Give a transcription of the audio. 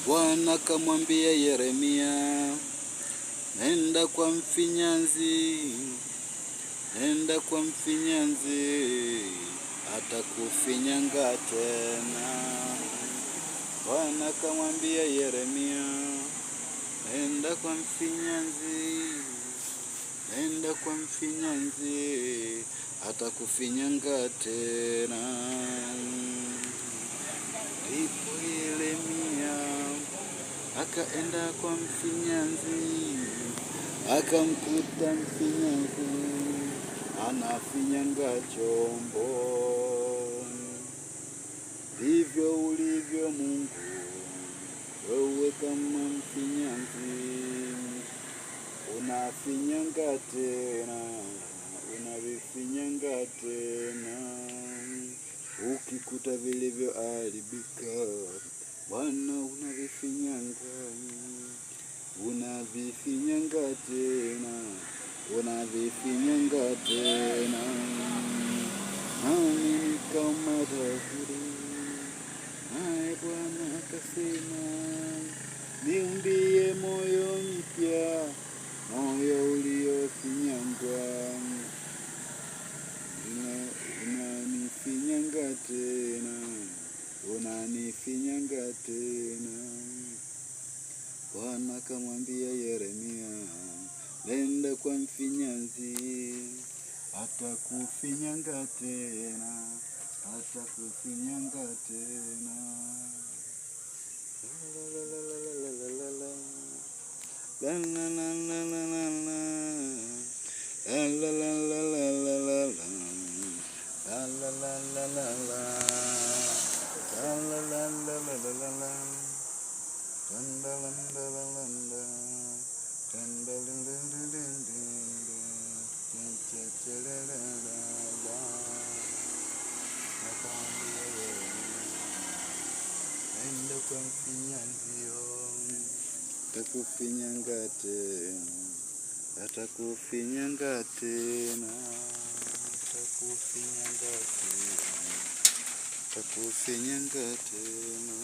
Bwana kamwambia Yeremia, nenda kwa mfinyanzi, nenda kwa mfinyanzi, atakufinyanga tena. Bwana kamwambia Yeremia, nenda kwa mfinyanzi, nenda kwa mfinyanzi, atakufinyanga tena. Ndipo Yeremia akaenda kwa mfinyanzi, akamkuta mfinyanzi anafinyanga chombo. Ndivyo ulivyo Mungu, wewe kama mfinyanzi, unafinyanga tena, unavifinyanga tena. Ukikuta vilivyoharibika, Bwana unavifinyanga, unavifinyanga tena, unavifinyanga tena. Nami kama Daudi, naye Bwana akasema, niumbie moyo mpya, moyo uliofinyangwa. Unanifinyanga tena, unanifinyanga tena. Bwana kamwambia Yeremia, nenda kwa mfinyanzi, atakufinyanga tena, atakufinyanga tena. La la la la la la la, la la la la la la la la, la la la la la la, la la la la la la la la, la la la la la la, la la la la la. Nenda kwa mfinyanzi, atakufinyanga tena, atakufinyanga tena, atakufinyanga tena, atakufinyanga tena.